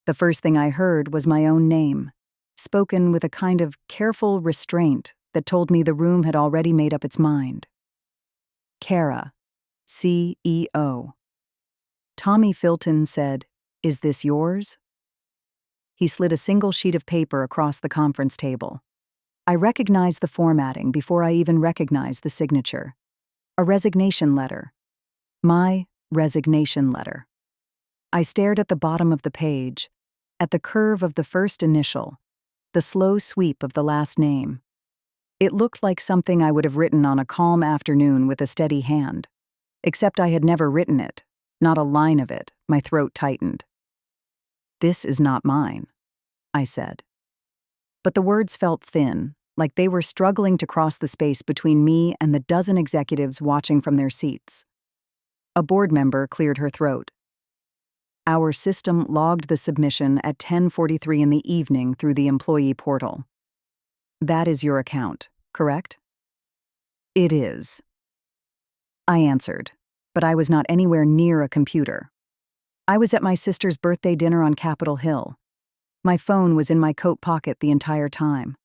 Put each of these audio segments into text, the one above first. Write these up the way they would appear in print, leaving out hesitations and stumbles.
The first thing I heard was my own name, spoken with a kind of careful restraint that told me the room had already made up its mind. Kara, CEO. Tommy Filton said, "Is this yours?" He slid a single sheet of paper across the conference table. I recognized the formatting before I even recognized the signature. A resignation letter. My resignation letter. I stared at the bottom of the page, at the curve of the first initial, the slow sweep of the last name. It looked like something I would have written on a calm afternoon with a steady hand. Except I had never written it, not a line of it. My throat tightened. "This is not mine," I said. But the words felt thin, like they were struggling to cross the space between me and the dozen executives watching from their seats. A board member cleared her throat. Our system logged the submission at 10:43 in the evening through the employee portal. "That is your account, correct?" "It is," I answered, but I was not anywhere near a computer. I was at my sister's birthday dinner on Capitol Hill. My phone was in my coat pocket the entire time.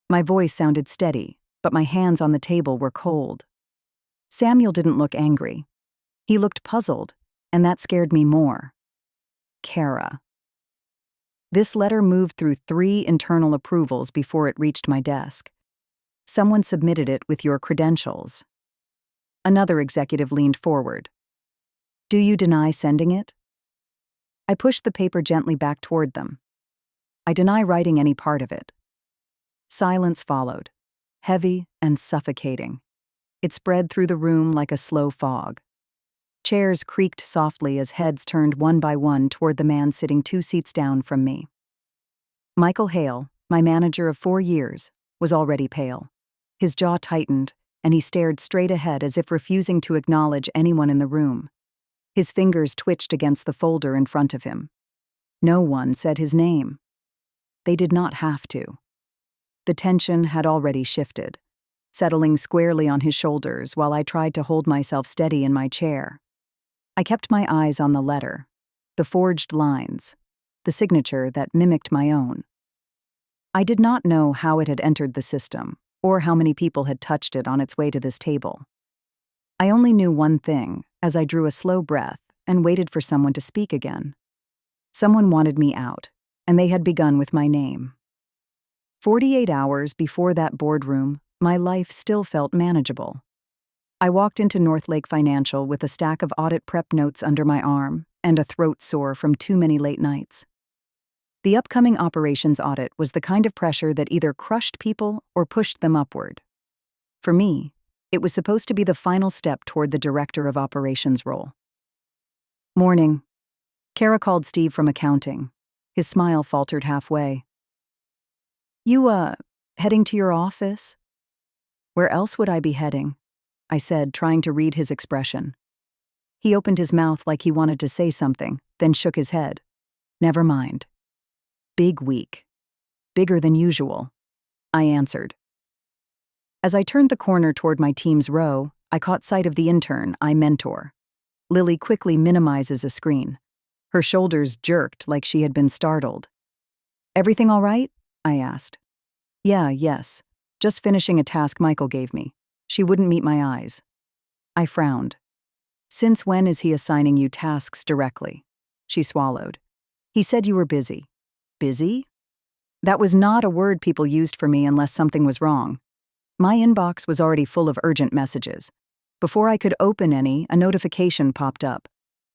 My voice sounded steady, but my hands on the table were cold. Samuel didn't look angry. He looked puzzled, and that scared me more. Kara. This letter moved through 3 internal approvals before it reached my desk. Someone submitted it with your credentials. Another executive leaned forward. "Do you deny sending it?" I pushed the paper gently back toward them. "I deny writing any part of it." Silence followed, heavy and suffocating. It spread through the room like a slow fog. Chairs creaked softly as heads turned one by one toward the man sitting 2 seats down from me. Michael Hale, my manager of 4 years, was already pale. His jaw tightened, and he stared straight ahead as if refusing to acknowledge anyone in the room. His fingers twitched against the folder in front of him. No one said his name. They did not have to. The tension had already shifted, settling squarely on his shoulders while I tried to hold myself steady in my chair. I kept my eyes on the letter, the forged lines, the signature that mimicked my own. I did not know how it had entered the system, or how many people had touched it on its way to this table. I only knew one thing as I drew a slow breath and waited for someone to speak again. Someone wanted me out, and they had begun with my name. 48 hours before that boardroom, my life still felt manageable. I walked into Northlake Financial with a stack of audit prep notes under my arm and a throat sore from too many late nights. The upcoming operations audit was the kind of pressure that either crushed people or pushed them upward. For me, it was supposed to be the final step toward the director of operations role. "Morning." Kara called Steve from accounting. His smile faltered halfway. "You, heading to your office?" "Where else would I be heading?" I said, trying to read his expression. He opened his mouth like he wanted to say something, then shook his head. "Never mind." "Big week. Bigger than usual," I answered. As I turned the corner toward my team's row, I caught sight of the intern I mentor. Lily quickly minimizes a screen. Her shoulders jerked like she had been startled. "Everything all right?" I asked. Yes. Just finishing a task Michael gave me. She wouldn't meet my eyes." I frowned. "Since when is he assigning you tasks directly?" She swallowed. "He said you were busy." "Busy?" That was not a word people used for me unless something was wrong. My inbox was already full of urgent messages. Before I could open any, a notification popped up.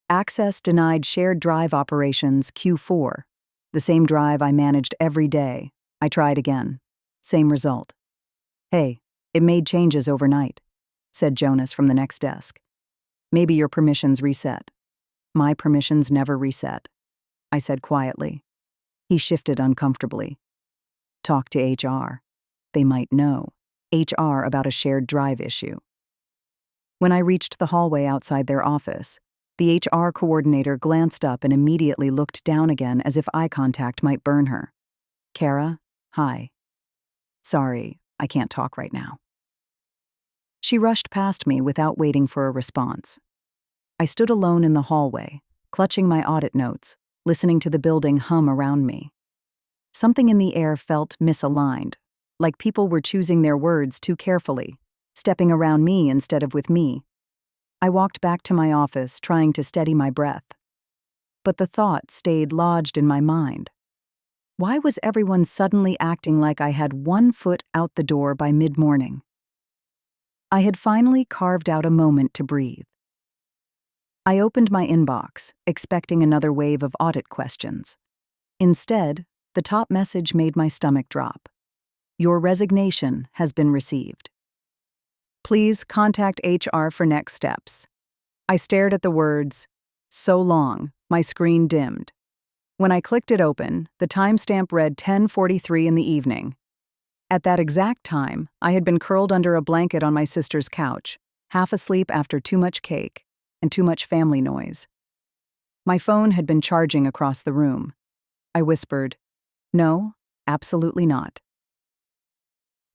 "Access denied shared drive operations Q4. The same drive I managed every day." I tried again. Same result. "Hey, it made changes overnight," said Jonas from the next desk. "Maybe your permissions reset." "My permissions never reset," I said quietly. He shifted uncomfortably. "Talk to HR. They might know. HR about a shared drive issue." When I reached the hallway outside their office, the HR coordinator glanced up and immediately looked down again as if eye contact might burn her. "Kara, hi. Sorry, I can't talk right now." She rushed past me without waiting for a response. I stood alone in the hallway, clutching my audit notes, listening to the building hum around me. Something in the air felt misaligned, like people were choosing their words too carefully, stepping around me instead of with me. I walked back to my office, trying to steady my breath. But the thought stayed lodged in my mind. Why was everyone suddenly acting like I had one foot out the door by mid-morning? I had finally carved out a moment to breathe. I opened my inbox, expecting another wave of audit questions. Instead, the top message made my stomach drop. Your resignation has been received. Please contact HR for next steps. I stared at the words, "So long," my screen dimmed. When I clicked it open, the timestamp read 10:43 in the evening. At that exact time, I had been curled under a blanket on my sister's couch, half asleep after too much cake and too much family noise. My phone had been charging across the room. I whispered, "No, absolutely not."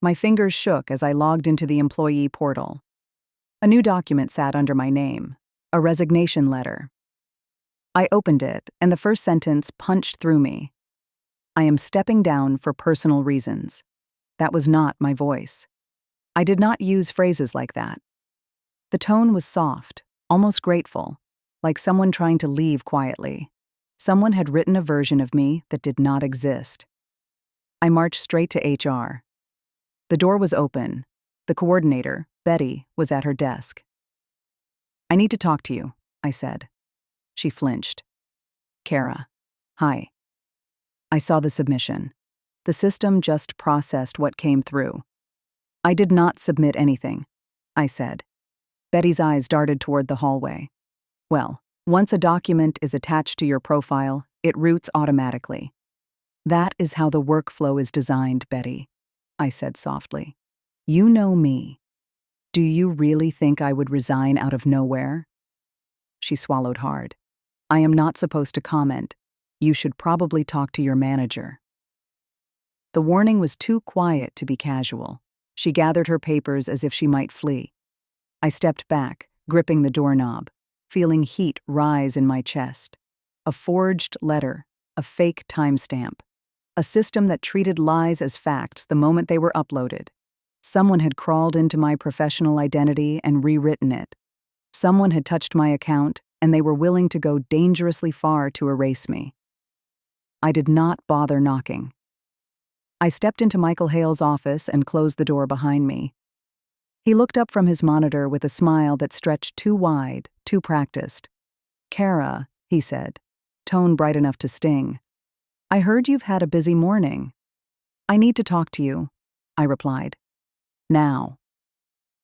My fingers shook as I logged into the employee portal. A new document sat under my name, a resignation letter. I opened it, and the first sentence punched through me. I am stepping down for personal reasons. That was not my voice. I did not use phrases like that. The tone was soft, almost grateful, like someone trying to leave quietly. Someone had written a version of me that did not exist. I marched straight to HR. The door was open. The coordinator, Betty, was at her desk. "I need to talk to you," I said. She flinched. "Kara. Hi." I saw the submission. The system just processed what came through. "I did not submit anything," I said. Betty's eyes darted toward the hallway. "Well, once a document is attached to your profile, it routes automatically. That is how the workflow is designed, Betty," I said softly. "You know me. Do you really think I would resign out of nowhere?" She swallowed hard. "I am not supposed to comment. You should probably talk to your manager." The warning was too quiet to be casual. She gathered her papers as if she might flee. I stepped back, gripping the doorknob, feeling heat rise in my chest. A forged letter, a fake timestamp, a system that treated lies as facts the moment they were uploaded. Someone had crawled into my professional identity and rewritten it. Someone had touched my account, and they were willing to go dangerously far to erase me. I did not bother knocking. I stepped into Michael Hale's office and closed the door behind me. He looked up from his monitor with a smile that stretched too wide, too practiced. "Kara," he said, tone bright enough to sting. "I heard you've had a busy morning." "I need to talk to you," I replied. "Now."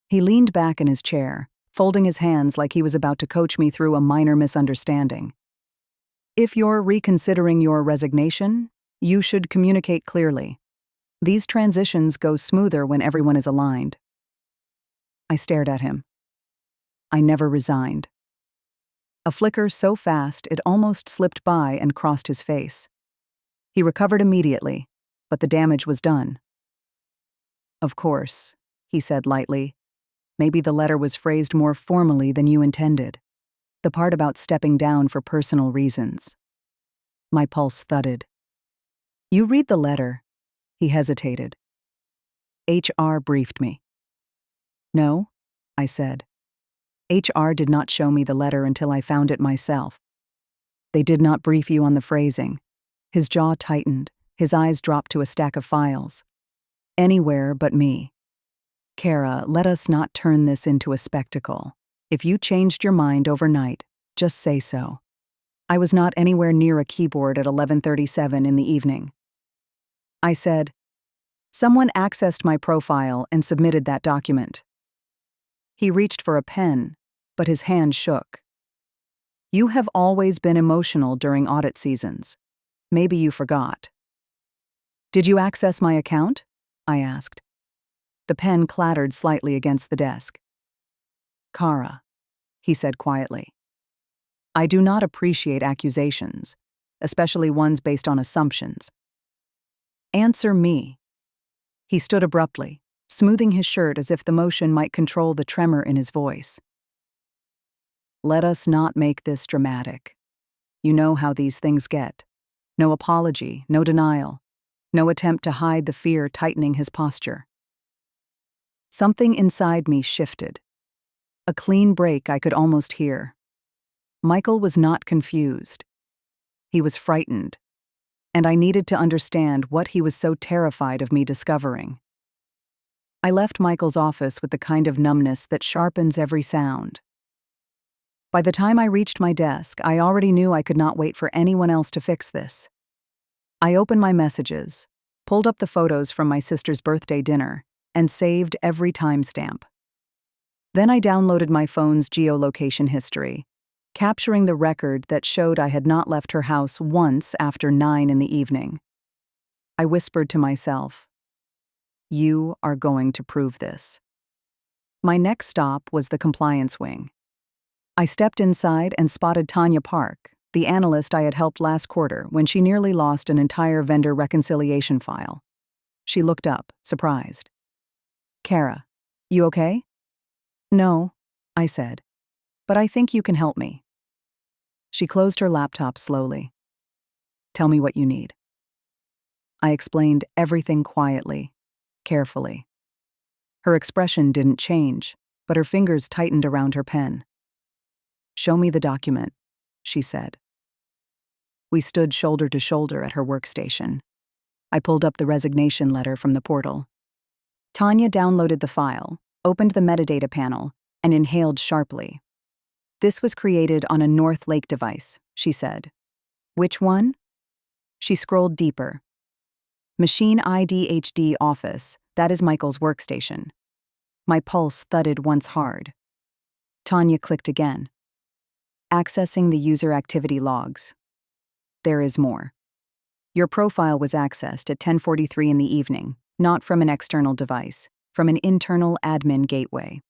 He leaned back in his chair, folding his hands like he was about to coach me through a minor misunderstanding. "If you're reconsidering your resignation, you should communicate clearly. These transitions go smoother when everyone is aligned." I stared at him. I never resigned. A flicker so fast it almost slipped by and crossed his face. He recovered immediately, but the damage was done. "Of course," he said lightly. "Maybe the letter was phrased more formally than you intended. The part about stepping down for personal reasons." My pulse thudded. "You read the letter." He hesitated. "HR briefed me." "No," I said. "HR did not show me the letter until I found it myself." "They did not brief you on the phrasing." His jaw tightened, his eyes dropped to a stack of files. "Anywhere but me. Kara, let us not turn this into a spectacle. If you changed your mind overnight, just say so." I was not anywhere near a keyboard at 11:37 in the evening. I said, "Someone accessed my profile and submitted that document." He reached for a pen, but his hand shook. "You have always been emotional during audit seasons. Maybe you forgot." "Did you access my account?" I asked. The pen clattered slightly against the desk. "Kara," he said quietly, "I do not appreciate accusations, especially ones based on assumptions. Answer me." He stood abruptly, smoothing his shirt as if the motion might control the tremor in his voice. "Let us not make this dramatic. You know how these things get. No apology, no denial, no attempt to hide the fear tightening his posture. Something inside me shifted. A clean break I could almost hear. Michael was not confused. He was frightened, and I needed to understand what he was so terrified of me discovering. I left Michael's office with the kind of numbness that sharpens every sound. By the time I reached my desk, I already knew I could not wait for anyone else to fix this. I opened my messages, pulled up the photos from my sister's birthday dinner, and saved every timestamp. Then I downloaded my phone's geolocation history, capturing the record that showed I had not left her house once after 9 in the evening. I whispered to myself, "You are going to prove this." My next stop was the compliance wing. I stepped inside and spotted Tanya Park, the analyst I had helped last quarter when she nearly lost an entire vendor reconciliation file. She looked up, surprised. "Kara, you okay?" "No," I said, "but I think you can help me." She closed her laptop slowly. "Tell me what you need." I explained everything quietly, carefully. Her expression didn't change, but her fingers tightened around her pen. "Show me the document," she said. We stood shoulder to shoulder at her workstation. I pulled up the resignation letter from the portal. Tanya downloaded the file, opened the metadata panel, and inhaled sharply. "This was created on a North Lake device," she said. "Which one?" She scrolled deeper. "Machine IDHD office, that is Michael's workstation." My pulse thudded once hard. Tanya clicked again. "Accessing the user activity logs. There is more. Your profile was accessed at 10:43 in the evening, not from an external device, from an internal admin gateway.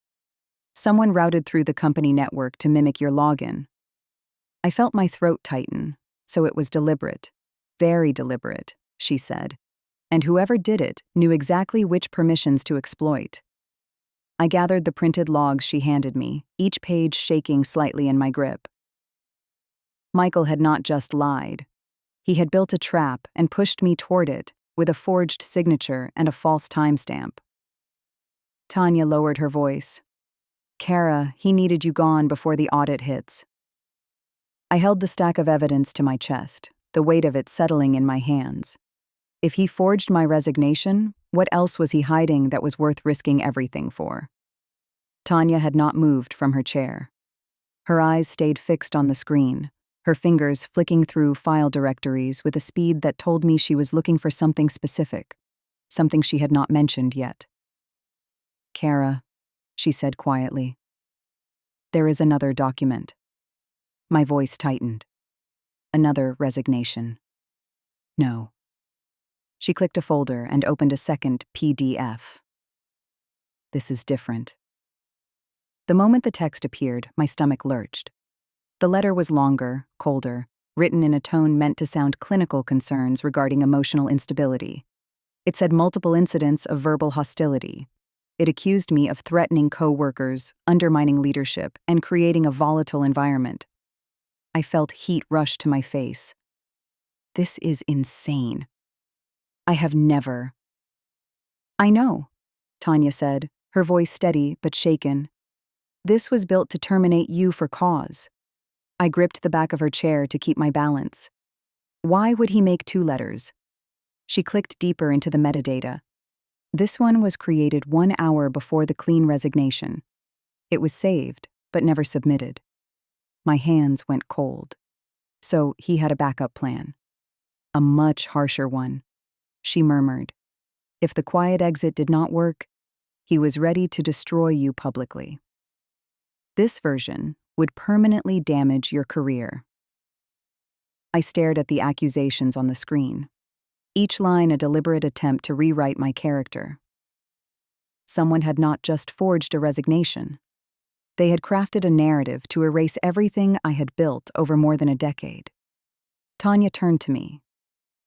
Someone routed through the company network to mimic your login." I felt my throat tighten, so it was deliberate, very deliberate, she said, and whoever did it knew exactly which permissions to exploit. I gathered the printed logs she handed me, each page shaking slightly in my grip. Michael had not just lied. He had built a trap and pushed me toward it with a forged signature and a false timestamp. Tanya lowered her voice. "Kara, he needed you gone before the audit hits." I held the stack of evidence to my chest, the weight of it settling in my hands. If he forged my resignation, what else was he hiding that was worth risking everything for? Tanya had not moved from her chair. Her eyes stayed fixed on the screen, her fingers flicking through file directories with a speed that told me she was looking for something specific, something she had not mentioned yet. "Kara," she said quietly, "there is another document." My voice tightened. "Another resignation." "No." She clicked a folder and opened a second PDF. "This is different." The moment the text appeared, my stomach lurched. The letter was longer, colder, written in a tone meant to sound clinical concerns regarding emotional instability. It said multiple incidents of verbal hostility. It accused me of threatening co-workers, undermining leadership, and creating a volatile environment. I felt heat rush to my face. This is insane. I have never. "I know," Tanya said, her voice steady but shaken. "This was built to terminate you for cause." I gripped the back of her chair to keep my balance. "Why would he make 2 letters?" She clicked deeper into the metadata. This one was created 1 hour before the clean resignation. It was saved, but never submitted. My hands went cold. So he had a backup plan. A much harsher one. She murmured. If the quiet exit did not work, he was ready to destroy you publicly. This version would permanently damage your career. I stared at the accusations on the screen, each line a deliberate attempt to rewrite my character. Someone had not just forged a resignation. They had crafted a narrative to erase everything I had built over more than a decade. Tanya turned to me.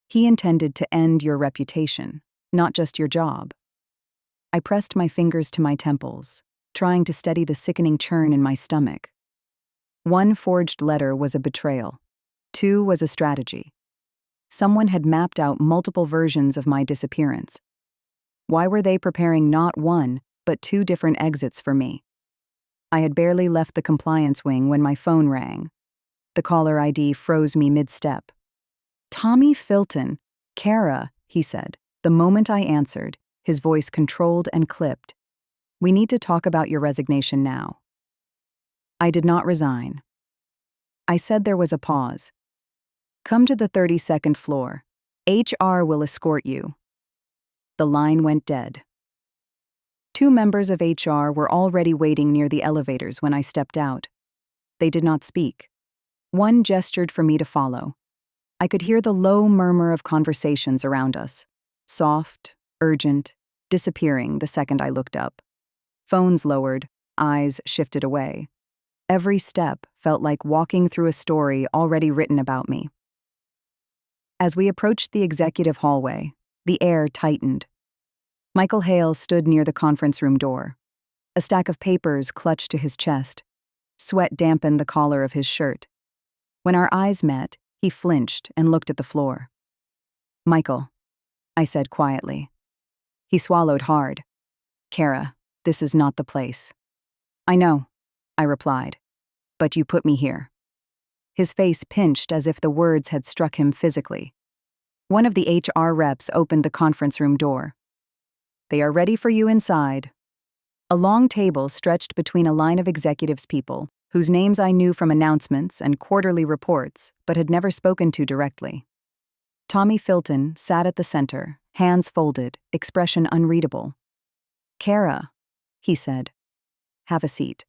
"He intended to end your reputation, not just your job." I pressed my fingers to my temples, trying to steady the sickening churn in my stomach. One forged letter was a betrayal. 2 was a strategy. Someone had mapped out multiple versions of my disappearance. Why were they preparing not one, but 2 different exits for me? I had barely left the compliance wing when my phone rang. The caller ID froze me mid-step. "Tommy Filton, Kara," he said. The moment I answered, his voice controlled and clipped. "We need to talk about your resignation now." I did not resign. I said there was a pause. "Come to the 32nd floor. HR will escort you." The line went dead. 2 members of HR were already waiting near the elevators when I stepped out. They did not speak. One gestured for me to follow. I could hear the low murmur of conversations around us. Soft, urgent, disappearing the second I looked up. Phones lowered, eyes shifted away. Every step felt like walking through a story already written about me. As we approached the executive hallway, the air tightened. Michael Hale stood near the conference room door. A stack of papers clutched to his chest. Sweat dampened the collar of his shirt. When our eyes met, he flinched and looked at the floor. "Michael," I said quietly. He swallowed hard. "Kara, this is not the place." "I know," I replied. "But you put me here." His face pinched as if the words had struck him physically. One of the HR reps opened the conference room door. "They are ready for you inside." A long table stretched between a line of executives people, whose names I knew from announcements and quarterly reports, but had never spoken to directly. Tommy Filton sat at the center, hands folded, expression unreadable. "Kara," he said. "Have a seat."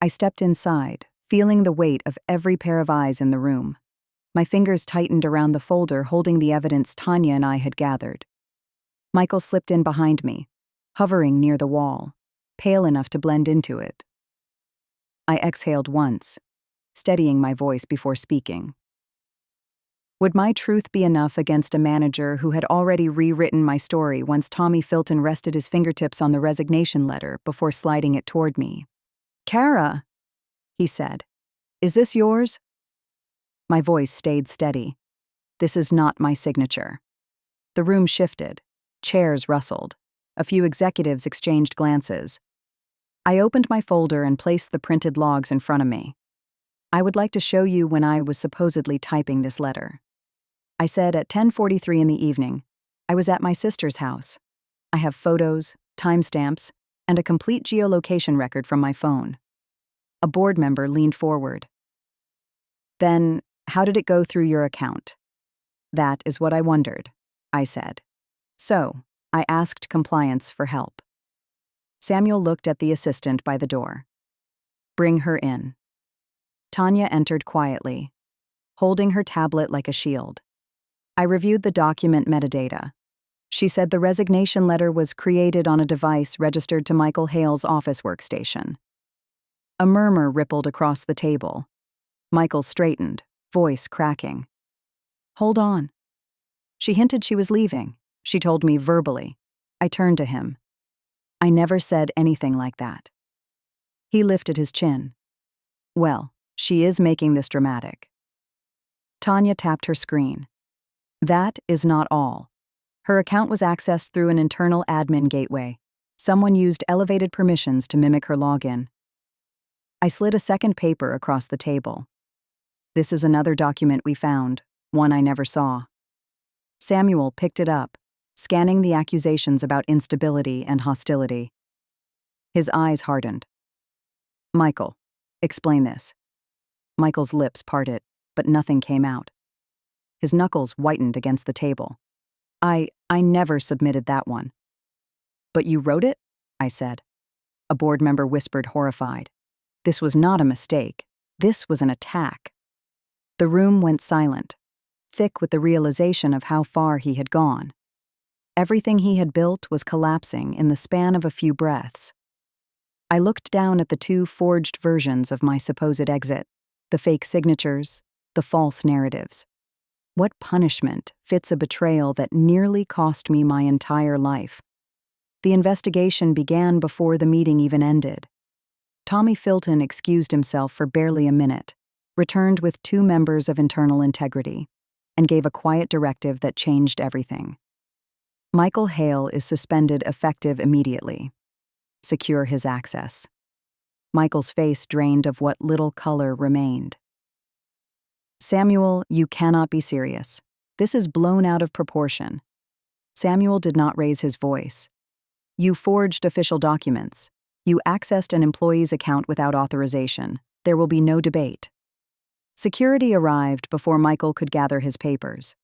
I stepped inside, feeling the weight of every pair of eyes in the room. My fingers tightened around the folder holding the evidence Tanya and I had gathered. Michael slipped in behind me, hovering near the wall, pale enough to blend into it. I exhaled once, steadying my voice before speaking. Would my truth be enough against a manager who had already rewritten my story once Tommy Filton rested his fingertips on the resignation letter before sliding it toward me? "Kara," he said, "is this yours?" My voice stayed steady. "This is not my signature." The room shifted. Chairs rustled. A few executives exchanged glances. I opened my folder and placed the printed logs in front of me. "I would like to show you when I was supposedly typing this letter." I said at 10:43 in the evening. I was at my sister's house. I have photos, timestamps, and a complete geolocation record from my phone. A board member leaned forward. "Then, how did it go through your account?" "That is what I wondered," I said. So, I asked compliance for help. Samuel looked at the assistant by the door. "Bring her in." Tanya entered quietly, holding her tablet like a shield. I reviewed the document metadata. She said the resignation letter was created on a device registered to Michael Hale's office workstation. A murmur rippled across the table. Michael straightened, voice cracking. "Hold on." She hinted she was leaving. She told me verbally. I turned to him. "I never said anything like that." He lifted his chin. "Well, she is making this dramatic." Tanya tapped her screen. "That is not all. Her account was accessed through an internal admin gateway. Someone used elevated permissions to mimic her login." I slid a second paper across the table. "This is another document we found, one I never saw." Samuel picked it up, scanning the accusations about instability and hostility. His eyes hardened. "Michael, explain this." Michael's lips parted, but nothing came out. His knuckles whitened against the table. I never submitted that one." "But you wrote it?" I said. A board member whispered, horrified. This was not a mistake. This was an attack. The room went silent, thick with the realization of how far he had gone. Everything he had built was collapsing in the span of a few breaths. I looked down at the 2 forged versions of my supposed exit, the fake signatures, the false narratives. What punishment fits a betrayal that nearly cost me my entire life? The investigation began before the meeting even ended. Tommy Filton excused himself for barely a minute, returned with 2 members of internal integrity, and gave a quiet directive that changed everything. Michael Hale is suspended effective immediately. Secure his access. Michael's face drained of what little color remained. Samuel, you cannot be serious. This is blown out of proportion. Samuel did not raise his voice. You forged official documents. You accessed an employee's account without authorization. There will be no debate. Security arrived before Michael could gather his papers.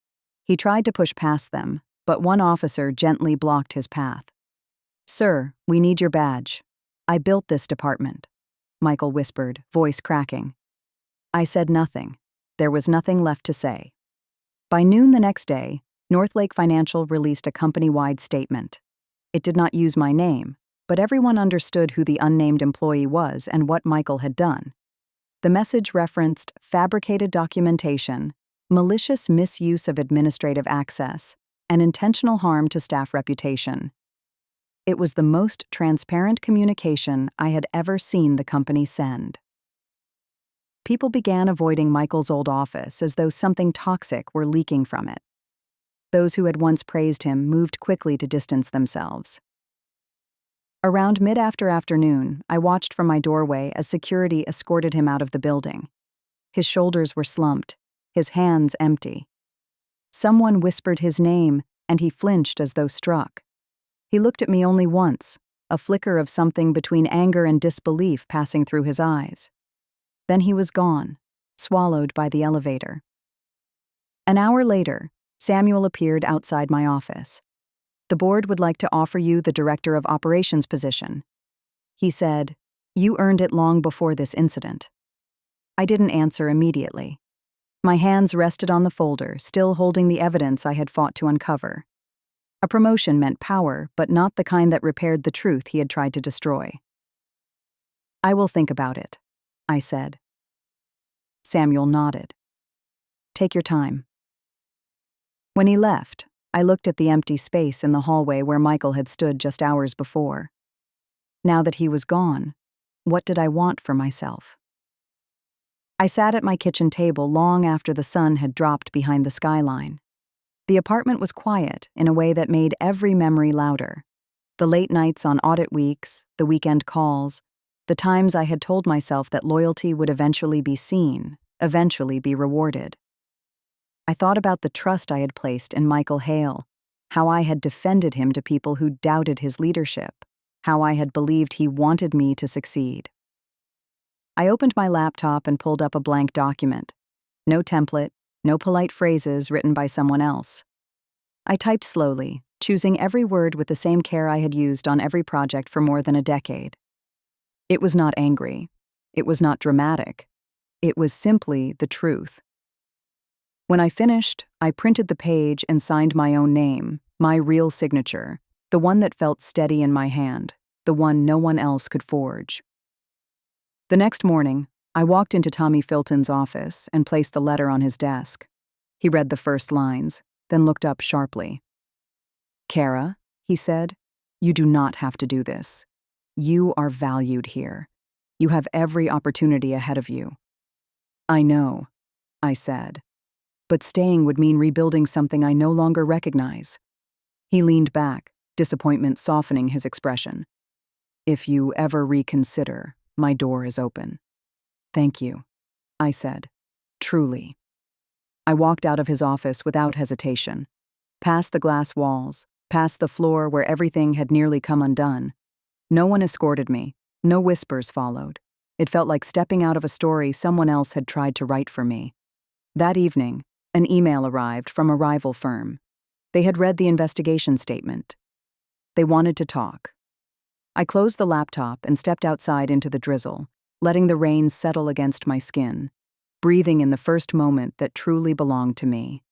He tried to push past them, but one officer gently blocked his path. Sir, we need your badge. I built this department, Michael whispered, voice cracking. I said nothing. There was nothing left to say. By noon the next day, Northlake Financial released a company-wide statement. It did not use my name, but everyone understood who the unnamed employee was and what Michael had done. The message referenced fabricated documentation, malicious misuse of administrative access, and intentional harm to staff reputation. It was the most transparent communication I had ever seen the company send. People began avoiding Michael's old office as though something toxic were leaking from it. Those who had once praised him moved quickly to distance themselves. Around mid-afternoon, I watched from my doorway as security escorted him out of the building. His shoulders were slumped, his hands empty. Someone whispered his name, and he flinched as though struck. He looked at me only once, a flicker of something between anger and disbelief passing through his eyes. Then he was gone, swallowed by the elevator. An hour later, Samuel appeared outside my office. The board would like to offer you the Director of Operations position. He said, you earned it long before this incident. I didn't answer immediately. My hands rested on the folder, still holding the evidence I had fought to uncover. A promotion meant power, but not the kind that repaired the truth he had tried to destroy. I will think about it, I said. Samuel nodded. Take your time. When he left, I looked at the empty space in the hallway where Michael had stood just hours before. Now that he was gone, what did I want for myself? I sat at my kitchen table long after the sun had dropped behind the skyline. The apartment was quiet in a way that made every memory louder. The late nights on audit weeks, the weekend calls, the times I had told myself that loyalty would eventually be seen, eventually be rewarded. I thought about the trust I had placed in Michael Hale, how I had defended him to people who doubted his leadership, how I had believed he wanted me to succeed. I opened my laptop and pulled up a blank document. No template, no polite phrases written by someone else. I typed slowly, choosing every word with the same care I had used on every project for more than a decade. It was not angry. It was not dramatic. It was simply the truth. When I finished, I printed the page and signed my own name, my real signature, the one that felt steady in my hand, the one no one else could forge. The next morning, I walked into Tommy Filton's office and placed the letter on his desk. He read the first lines, then looked up sharply. Kara, he said, you do not have to do this. You are valued here. You have every opportunity ahead of you. I know, I said. But staying would mean rebuilding something I no longer recognize. He leaned back, disappointment softening his expression. If you ever reconsider, my door is open. Thank you, I said, truly. I walked out of his office without hesitation, past the glass walls, past the floor where everything had nearly come undone. No one escorted me, no whispers followed. It felt like stepping out of a story someone else had tried to write for me. That evening, an email arrived from a rival firm. They had read the investigation statement. They wanted to talk. I closed the laptop and stepped outside into the drizzle, letting the rain settle against my skin, breathing in the first moment that truly belonged to me.